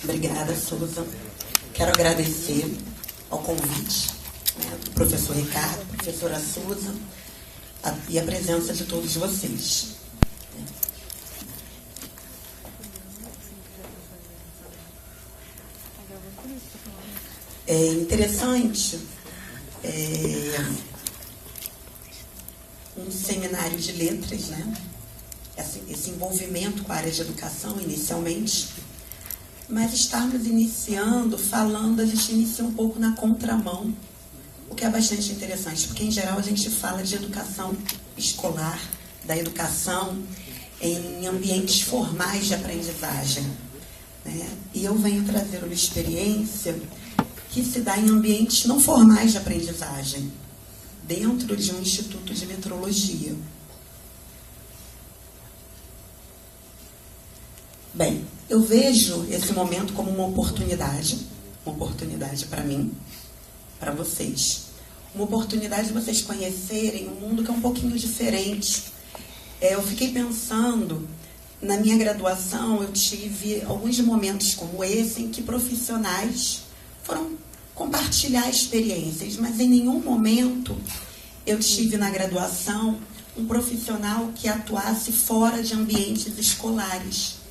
Obrigada, Susan. Quero agradecer ao convite, né, do professor Ricardo, professora Susan, e a presença de todos vocês. É interessante um seminário de letras, né? Esse envolvimento com a área de educação, inicialmente, mas estarmos iniciando, falando, a gente inicia um pouco na contramão, o que é bastante interessante, porque, em geral, a gente fala de educação escolar, da educação em ambientes formais de aprendizagem, né? E eu venho trazer uma experiência que se dá em ambientes não formais de aprendizagem, dentro de um instituto de metrologia. Bem, eu vejo esse momento como uma oportunidade para mim, para vocês. Uma oportunidade de vocês conhecerem um mundo que é um pouquinho diferente. Eu fiquei pensando, na minha graduação, eu tive alguns momentos como esse, em que profissionais foram compartilhar experiências, mas em nenhum momento eu tive na graduação um profissional que atuasse fora de ambientes escolares.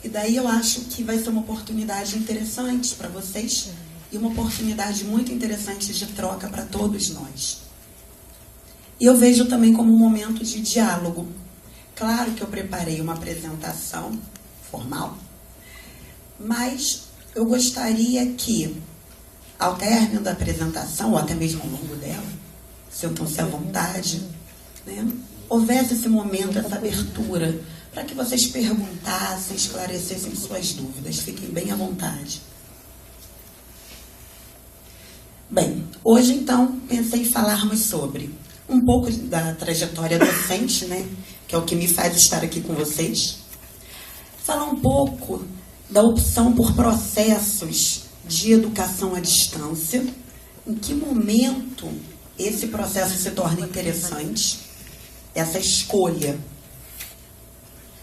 E daí eu acho que vai ser uma oportunidade interessante para vocês e uma oportunidade muito interessante de troca para todos nós. E eu vejo também como um momento de diálogo. Claro que eu preparei uma apresentação formal, mas eu gostaria que, ao término da apresentação, ou até mesmo ao longo dela, sintam-se à vontade, né, houvesse esse momento, essa abertura, para que vocês perguntassem, esclarecessem suas dúvidas. Fiquem bem à vontade. Bem, hoje, então, pensei em falarmos sobre um pouco da trajetória docente, né, que é o que me faz estar aqui com vocês. Falar um pouco da opção por processos de educação à distância, em que momento esse processo se torna interessante, essa escolha.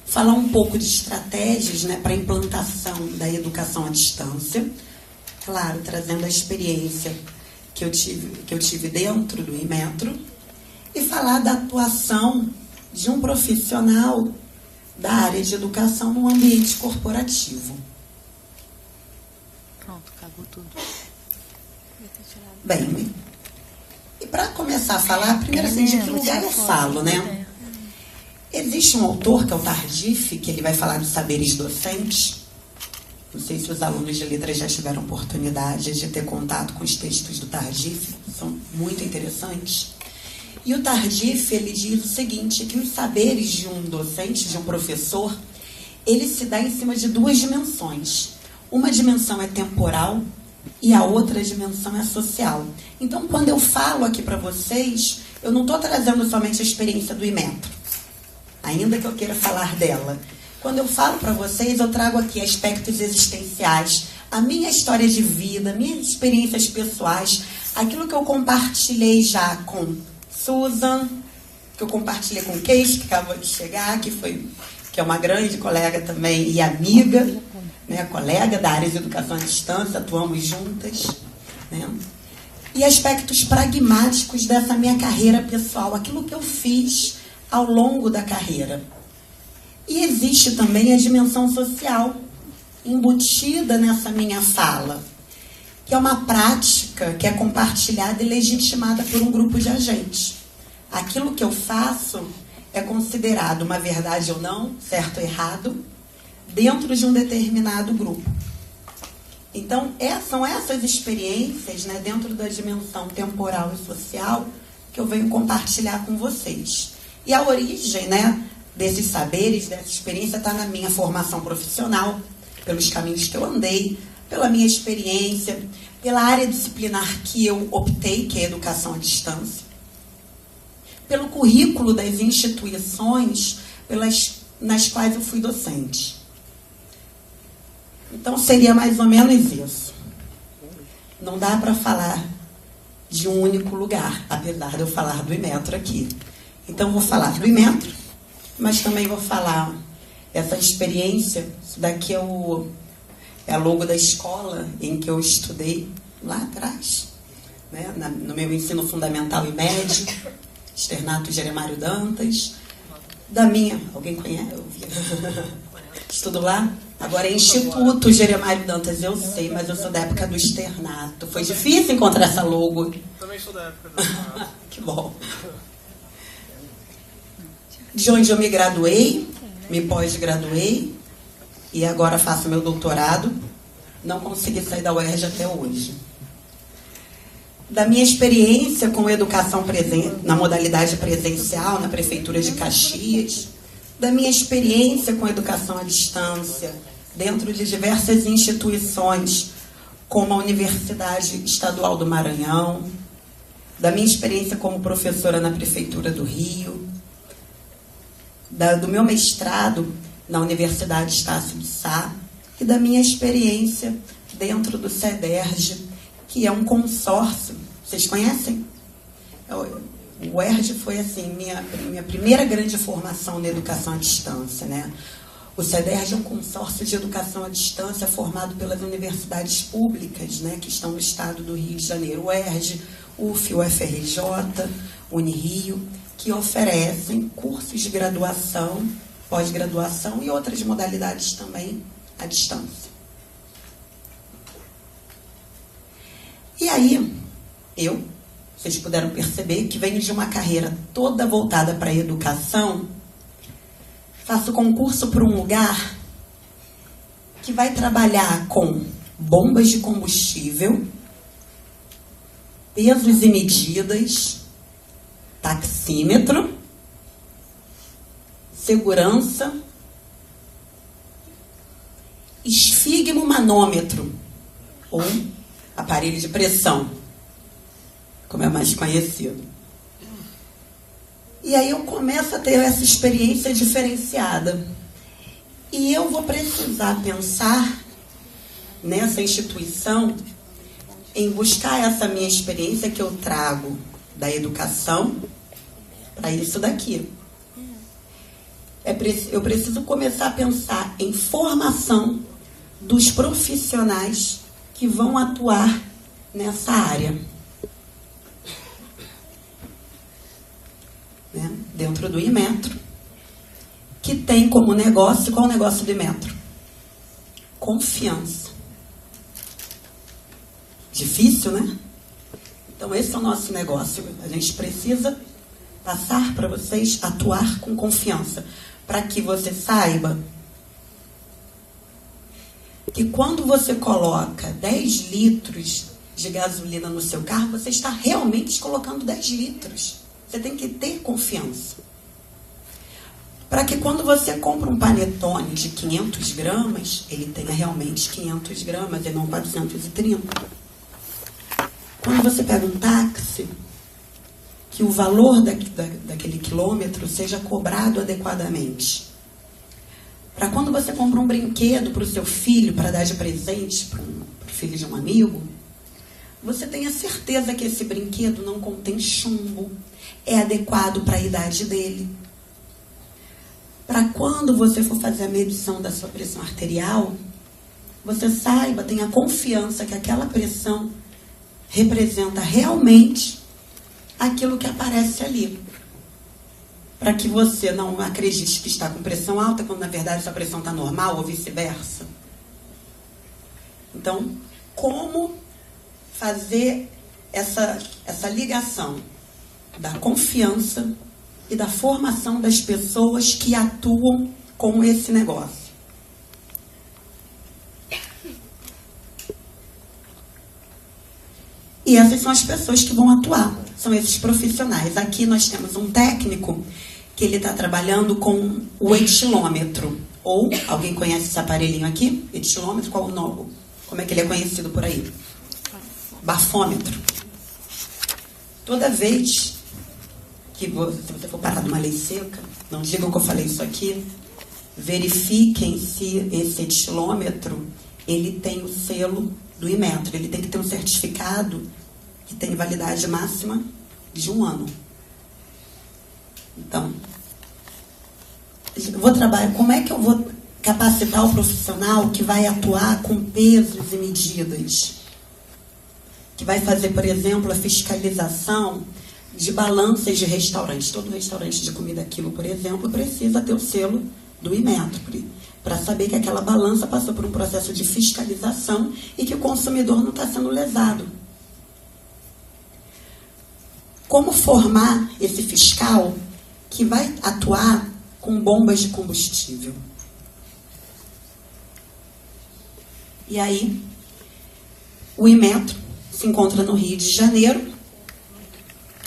Falar um pouco de estratégias, né, para a implantação da educação à distância, claro, trazendo a experiência que eu tive dentro do Inmetro, e falar da atuação de um profissional da área de educação no ambiente corporativo. Pronto, cagou tudo. Bem, e para começar a falar, primeiro assim, de que lugar eu falo, né? Existe um autor, que é o Tardif, que ele vai falar dos saberes docentes. Não sei se os alunos de letras já tiveram oportunidade de ter contato com os textos do Tardif, são muito interessantes. E o Tardif, ele diz o seguinte, que os saberes de um docente, de um professor, ele se dá em cima de duas dimensões. Uma dimensão é temporal e a outra dimensão é social. Então, quando eu falo aqui para vocês, eu não estou trazendo somente a experiência do Inmetro, ainda que eu queira falar dela. Quando eu falo para vocês, eu trago aqui aspectos existenciais, a minha história de vida, minhas experiências pessoais, aquilo que eu compartilhei já com Susan, que eu compartilhei com Keis, que acabou de chegar, que é uma grande colega também e amiga, né, colega da área de educação à distância, atuamos juntas, né? E aspectos pragmáticos dessa minha carreira pessoal, aquilo que eu fiz ao longo da carreira. E existe também a dimensão social embutida nessa minha fala, que é uma prática que é compartilhada e legitimada por um grupo de agentes. Aquilo que eu faço é considerado uma verdade ou não, certo ou errado, dentro de um determinado grupo. Então, são essas experiências, né, dentro da dimensão temporal e social, que eu venho compartilhar com vocês. E a origem, né, desses saberes, dessa experiência, está na minha formação profissional, pelos caminhos que eu andei, pela minha experiência, pela área disciplinar que eu optei, que é a educação à distância, pelo currículo das instituições nas quais eu fui docente. Então, seria mais ou menos isso. Não dá para falar de um único lugar, apesar de eu falar do Inmetro aqui. Então, vou falar do Inmetro, mas também vou falar essa experiência. Isso daqui é a logo da escola em que eu estudei lá atrás, né, no meu ensino fundamental e médio, Externato Jeremário Dantas. Da minha, alguém conhece? Estudo lá. Agora é Instituto Jeremário Dantas, eu sei, mas eu sou da época do externato. Foi difícil encontrar essa logo. Também sou da época do externato. Que bom. De onde eu me graduei, me pós-graduei e agora faço meu doutorado. Não consegui sair da UERJ até hoje. Da minha experiência com educação na modalidade presencial na Prefeitura de Caxias, da minha experiência com educação à distância dentro de diversas instituições, como a Universidade Estadual do Maranhão, da minha experiência como professora na Prefeitura do Rio, do meu mestrado na Universidade Estácio de Sá e da minha experiência dentro do CEDERJ, que é um consórcio. Vocês conhecem? O UERJ foi assim, minha primeira grande formação na educação à distância, né? O CEDERJ é um consórcio de educação à distância formado pelas universidades públicas, né, que estão no estado do Rio de Janeiro, o UERJ, UF, UFRJ, Unirio, que oferecem cursos de graduação, pós-graduação e outras modalidades também à distância. E aí, vocês puderam perceber que venho de uma carreira toda voltada para a educação, faço concurso para um lugar que vai trabalhar com bombas de combustível, pesos e medidas, taxímetro, segurança, esfigmomanômetro, ou aparelho de pressão, como é mais conhecido. E aí eu começo a ter essa experiência diferenciada. E eu vou precisar pensar nessa instituição em buscar essa minha experiência que eu trago da educação para isso daqui. Eu preciso começar a pensar em formação dos profissionais que vão atuar nessa área. Né? Dentro do Inmetro, que tem como negócio, qual é o negócio do Inmetro? Confiança. Difícil, né? Então esse é o nosso negócio. A gente precisa passar para vocês atuar com confiança, para que você saiba que quando você coloca 10 litros de gasolina no seu carro, você está realmente colocando 10 litros. Você tem que ter confiança. Para que quando você compra um panetone de 500 gramas, ele tenha realmente 500 gramas e não 430. Quando você pega um táxi, que o valor daquele quilômetro seja cobrado adequadamente. Para quando você compra um brinquedo para o seu filho, para dar de presente para o filho de um amigo, você tenha certeza que esse brinquedo não contém chumbo, é adequado para a idade dele. Para quando você for fazer a medição da sua pressão arterial, você saiba, tenha confiança que aquela pressão representa realmente aquilo que aparece ali. Para que você não acredite que está com pressão alta, quando na verdade sua pressão está normal ou vice-versa. Então, como fazer essa ligação da confiança e da formação das pessoas que atuam com esse negócio? E essas são as pessoas que vão atuar, são esses profissionais. Aqui nós temos um técnico que ele está trabalhando com o etilômetro. Ou, alguém conhece esse aparelhinho aqui? Etilômetro, qual o nome? Como é que ele é conhecido por aí? Bafômetro. Toda vez que se você for parar numa lei seca, não digam que eu falei isso aqui, verifiquem se esse etilômetro ele tem o selo do Inmetro. Ele tem que ter um certificado que tem validade máxima de 1 ano. Então, vou trabalhar, como é que eu vou capacitar o profissional que vai atuar com pesos e medidas? Que vai fazer, por exemplo, a fiscalização de balanças de restaurantes. Todo restaurante de comida quilo, por exemplo, precisa ter o selo do Inmetro, para saber que aquela balança passou por um processo de fiscalização e que o consumidor não está sendo lesado. Como formar esse fiscal que vai atuar com bombas de combustível? E aí, o Inmetro se encontra no Rio de Janeiro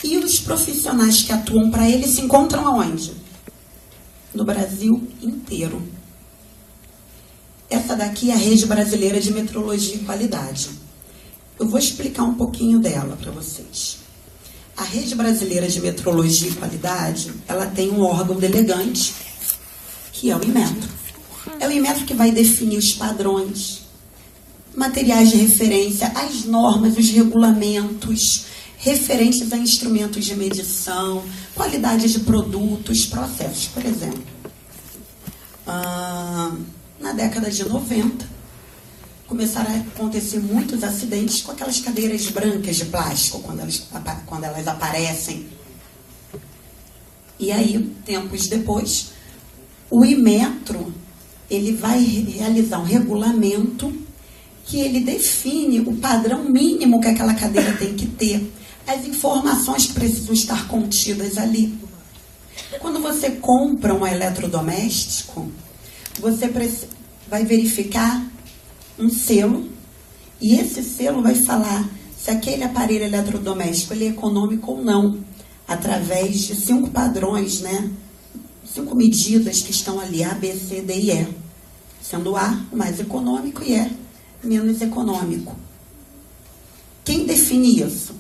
e os profissionais que atuam para ele se encontram aonde? No Brasil inteiro. Essa daqui é a Rede Brasileira de Metrologia e Qualidade. Eu vou explicar um pouquinho dela para vocês. A Rede Brasileira de Metrologia e Qualidade, ela tem um órgão delegante, que é o Inmetro. É o Inmetro que vai definir os padrões, materiais de referência, as normas, os regulamentos referentes a instrumentos de medição, qualidade de produtos, processos. Por exemplo, na década de 90, começaram a acontecer muitos acidentes com aquelas cadeiras brancas de plástico, quando elas aparecem. E aí, tempos depois, o Inmetro, ele vai realizar um regulamento que ele define o padrão mínimo que aquela cadeira tem que ter, as informações que precisam estar contidas ali. Quando você compra um eletrodoméstico, você vai verificar um selo, e esse selo vai falar se aquele aparelho eletrodoméstico ele é econômico ou não, através de 5 padrões, né? 5 medidas que estão ali, A, B, C, D e E. Sendo A o mais econômico e E menos econômico. Quem define isso?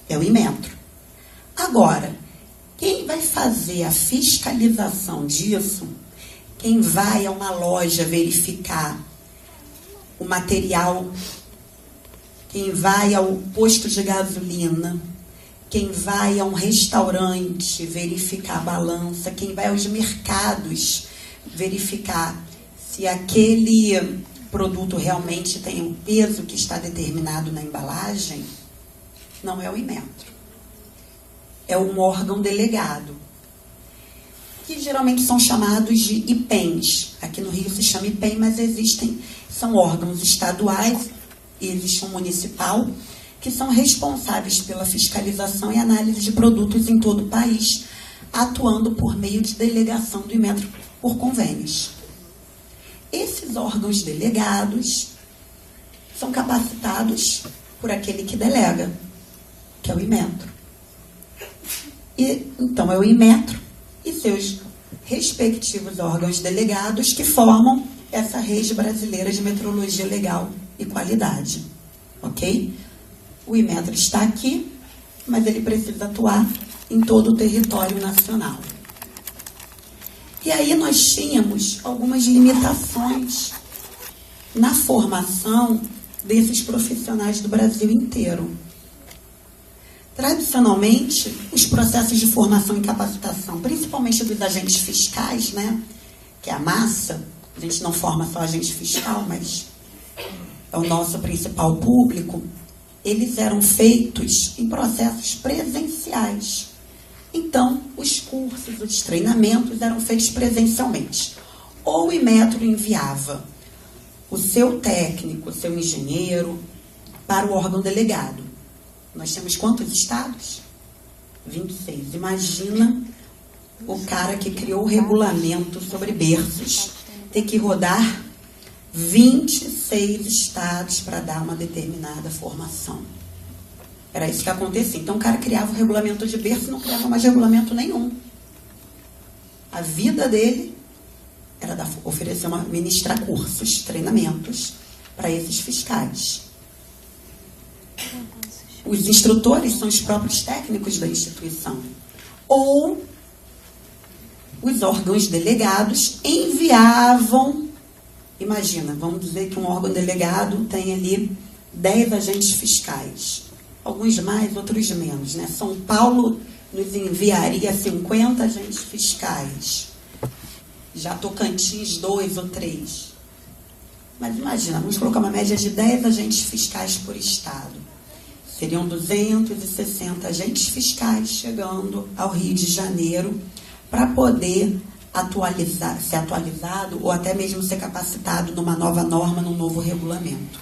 É o Inmetro. Agora, quem vai fazer a fiscalização disso, quem vai a uma loja verificar o material, quem vai ao posto de gasolina, quem vai a um restaurante verificar a balança, quem vai aos mercados verificar se aquele produto realmente tem o peso que está determinado na embalagem, não é o Inmetro. É um órgão delegado, que geralmente são chamados de IPEMs. Aqui no Rio se chama IPEM, mas são órgãos estaduais, e existe um municipal, que são responsáveis pela fiscalização e análise de produtos em todo o país, atuando por meio de delegação do Inmetro por convênios. Esses órgãos delegados são capacitados por aquele que delega, que é o Inmetro. Então, é o Inmetro e seus respectivos órgãos delegados que formam essa Rede Brasileira de Metrologia Legal e Qualidade. Ok? O Inmetro está aqui, mas ele precisa atuar em todo o território nacional. E aí nós tínhamos algumas limitações na formação desses profissionais do Brasil inteiro. Tradicionalmente, os processos de formação e capacitação, principalmente dos agentes fiscais, né, que é a massa, a gente não forma só agente fiscal, mas é o nosso principal público, eles eram feitos em processos presenciais. Então, os cursos, os treinamentos eram feitos presencialmente. Ou o Inmetro enviava o seu técnico, o seu engenheiro, para o órgão delegado. Nós temos quantos estados? 26. Imagina o cara que criou o regulamento sobre berços ter que rodar 26 estados para dar uma determinada formação. Era isso que acontecia. Então, o cara criava o regulamento de berço e não criava mais regulamento nenhum. A vida dele era ministrar cursos, treinamentos para esses fiscais. Os instrutores são os próprios técnicos da instituição. Ou os órgãos delegados enviavam, imagina, vamos dizer que um órgão delegado tem ali 10 agentes fiscais. Alguns mais, outros menos, né? São Paulo nos enviaria 50 agentes fiscais. Já Tocantins, 2 ou 3. Mas imagina, vamos colocar uma média de 10 agentes fiscais por estado. Seriam 260 agentes fiscais chegando ao Rio de Janeiro para poder ser atualizado ou até mesmo ser capacitado numa nova norma, num novo regulamento.